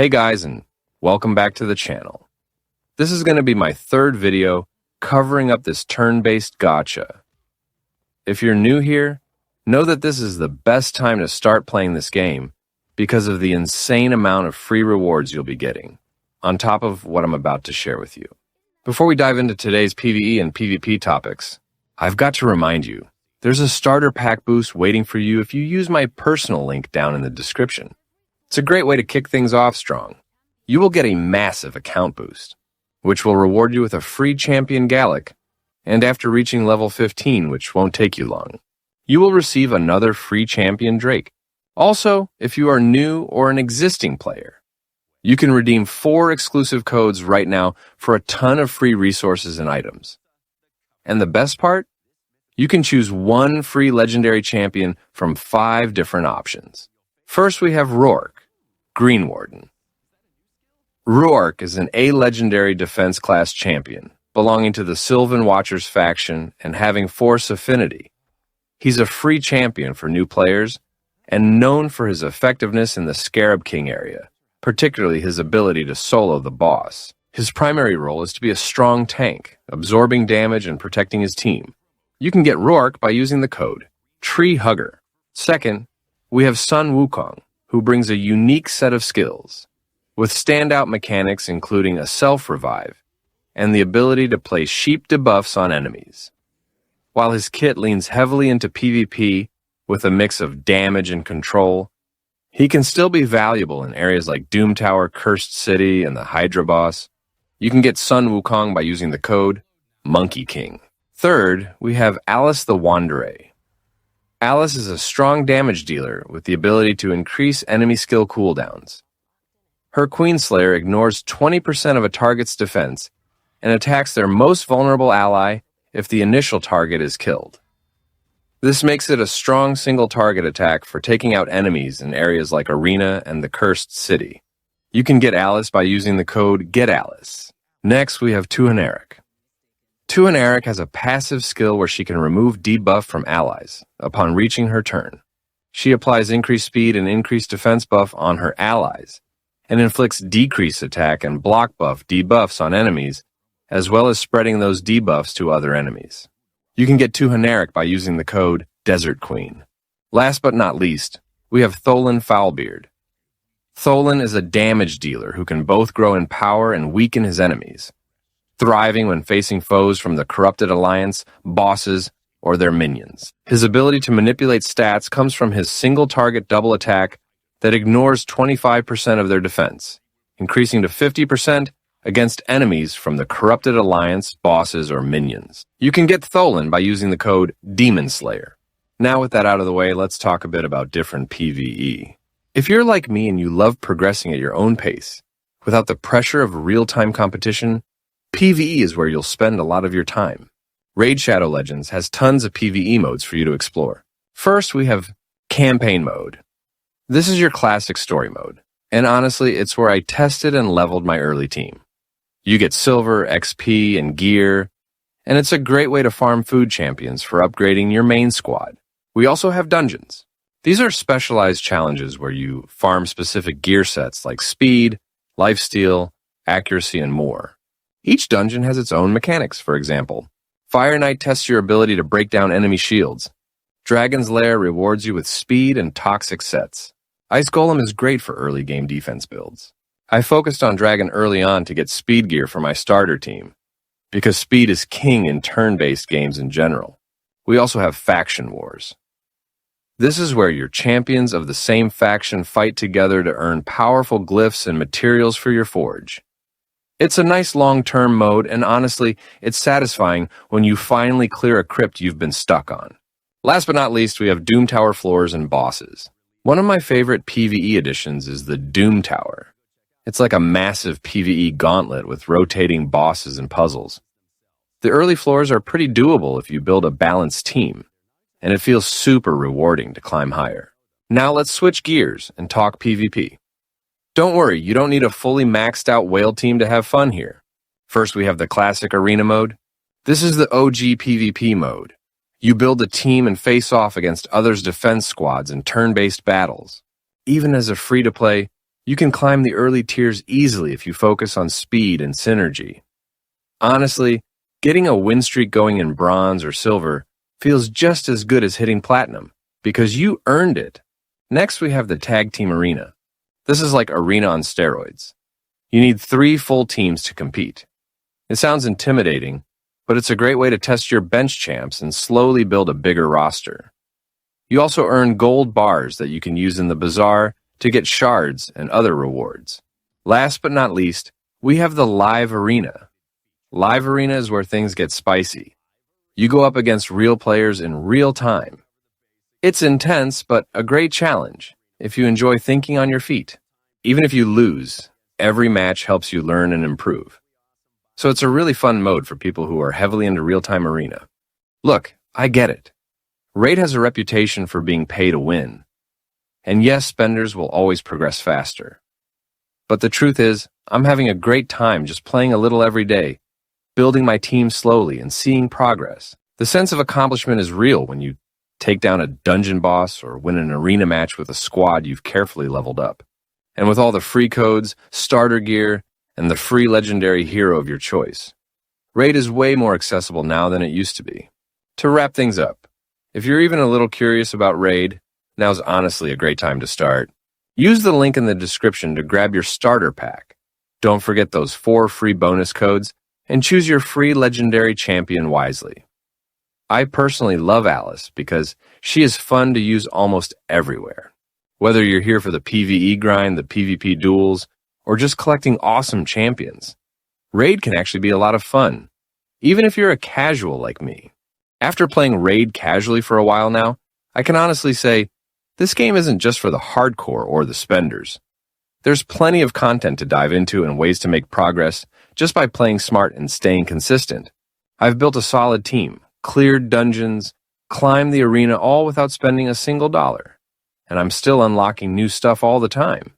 Hey guys, and welcome back to the channel. This is going to be my third video covering up this turn-based gacha. If you're new here, know that this is the best time to start playing this game because of the insane amount of free rewards you'll be getting, on top of what I'm about to share with you. Before we dive into today's PvE and PvP topics, I've got to remind you, there's a starter pack boost waiting for you if you use my personal link down in the description. It's a great way to kick things off strong. You will get a massive account boost, which will reward you with a free champion Galek, and after reaching level 15, which won't take you long, you will receive another free champion Drake. Also, if you are new or an existing player, you can redeem 4 exclusive codes right now for a ton of free resources and items. And the best part? You can choose 1 free legendary champion from 5 different options. First, we have Rourke, Green Warden. Rourke is an A legendary defense class champion, belonging to the Sylvan Watchers faction and having Force affinity. He's a free champion for new players and known for his effectiveness in the Scarab King area, particularly his ability to solo the boss. His primary role is to be a strong tank, absorbing damage and protecting his team. You can get Rourke by using the code Tree Hugger. Second, we have Sun Wukong, who brings a unique set of skills, with standout mechanics including a self-revive and the ability to place sheep debuffs on enemies. While his kit leans heavily into PvP with a mix of damage and control, he can still be valuable in areas like Doom Tower, Cursed City, and the Hydra boss. You can get Sun Wukong by using the code MONKEYKING. Third, we have Alice the Wanderer. Alice is a strong damage dealer with the ability to increase enemy skill cooldowns. Her Queenslayer ignores 20% of a target's defense and attacks their most vulnerable ally if the initial target is killed. This makes it a strong single target attack for taking out enemies in areas like Arena and the Cursed City. You can get Alice by using the code GETALICE. Next, we have Tuhanaric. Tuhanaric has a passive skill where she can remove debuff from allies upon reaching her turn. She applies increased speed and increased defense buff on her allies, and inflicts decreased attack and block buff debuffs on enemies, as well as spreading those debuffs to other enemies. You can get Tuhanaric by using the code Desert Queen. Last but not least, we have Tholen Foulbeard. Tholen is a damage dealer who can both grow in power and weaken his enemies, thriving when facing foes from the Corrupted Alliance, bosses, or their minions. His ability to manipulate stats comes from his single-target double attack that ignores 25% of their defense, increasing to 50% against enemies from the Corrupted Alliance, bosses, or minions. You can get Tholen by using the code Demon Slayer. Now with that out of the way, let's talk a bit about different PvE. If you're like me and you love progressing at your own pace, without the pressure of real-time competition, PvE is where you'll spend a lot of your time. Raid Shadow Legends has tons of PvE modes for you to explore. First, we have Campaign Mode. This is your classic story mode, and honestly, it's where I tested and leveled my early team. You get silver, XP, and gear, and it's a great way to farm food champions for upgrading your main squad. We also have dungeons. These are specialized challenges where you farm specific gear sets like speed, lifesteal, accuracy, and more. Each dungeon has its own mechanics. For example, Fire Knight tests your ability to break down enemy shields. Dragon's Lair rewards you with speed and toxic sets. Ice Golem is great for early game defense builds. I focused on Dragon early on to get speed gear for my starter team, because speed is king in turn-based games in general. We also have Faction Wars. This is where your champions of the same faction fight together to earn powerful glyphs and materials for your forge. It's a nice long-term mode, and honestly, it's satisfying when you finally clear a crypt you've been stuck on. Last but not least, we have Doom Tower floors and bosses. One of my favorite PvE additions is the Doom Tower. It's like a massive PvE gauntlet with rotating bosses and puzzles. The early floors are pretty doable if you build a balanced team, and it feels super rewarding to climb higher. Now let's switch gears and talk PvP. Don't worry, you don't need a fully maxed out whale team to have fun here. First, we have the classic arena mode. This is the OG PvP mode. You build a team and face off against others' defense squads in turn-based battles. Even as a free-to-play, You can climb the early tiers easily if you focus on speed and synergy. Honestly, getting a win streak going in bronze or silver feels just as good as hitting platinum, because you earned it. Next, we have the Tag Team Arena. This is like Arena on steroids. You need 3 full teams to compete. It sounds intimidating, but it's a great way to test your bench champs and slowly build a bigger roster. You also earn gold bars that you can use in the bazaar to get shards and other rewards. Last but not least, we have the Live Arena. Live Arena is where things get spicy. You go up against real players in real time. It's intense, but a great challenge if you enjoy thinking on your feet. Even if you lose, every match helps you learn and improve. So it's a really fun mode for people who are heavily into real-time arena. Look, I get it. Raid has a reputation for being pay to win. And yes, spenders will always progress faster. But the truth is, I'm having a great time just playing a little every day, building my team slowly and seeing progress. The sense of accomplishment is real when you take down a dungeon boss or win an arena match with a squad you've carefully leveled up. And with all the free codes, starter gear, and the free legendary hero of your choice, Raid is way more accessible now than it used to be. To wrap things up, if you're even a little curious about Raid, now's honestly a great time to start. Use the link in the description to grab your starter pack. Don't forget those 4 free bonus codes, and choose your free legendary champion wisely. I personally love Alice because she is fun to use almost everywhere. Whether you're here for the PvE grind, the PvP duels, or just collecting awesome champions, Raid can actually be a lot of fun, even if you're a casual like me. After playing Raid casually for a while now, I can honestly say, this game isn't just for the hardcore or the spenders. There's plenty of content to dive into and ways to make progress just by playing smart and staying consistent. I've built a solid team, cleared dungeons, climbed the arena all without spending a single dollar, and I'm still unlocking new stuff all the time.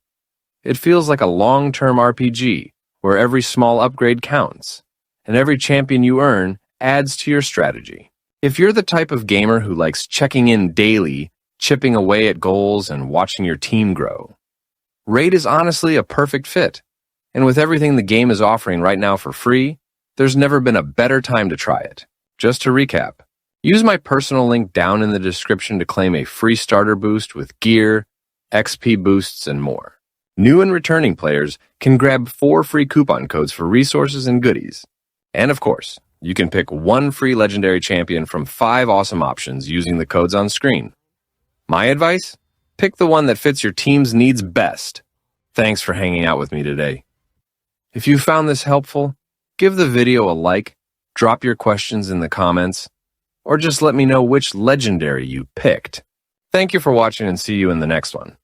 It feels like a long-term RPG where every small upgrade counts, and every champion you earn adds to your strategy. If you're the type of gamer who likes checking in daily, chipping away at goals, and watching your team grow, Raid is honestly a perfect fit. And with everything the game is offering right now for free, there's never been a better time to try it. Just to recap, use my personal link down in the description to claim a free starter boost with gear, XP boosts, and more. New and returning players can grab 4 free coupon codes for resources and goodies. And of course, you can pick 1 free legendary champion from 5 awesome options using the codes on screen. My advice? Pick the one that fits your team's needs best. Thanks for hanging out with me today. If you found this helpful, give the video a like, drop your questions in the comments, or just let me know which legendary you picked. Thank you for watching and see you in the next one.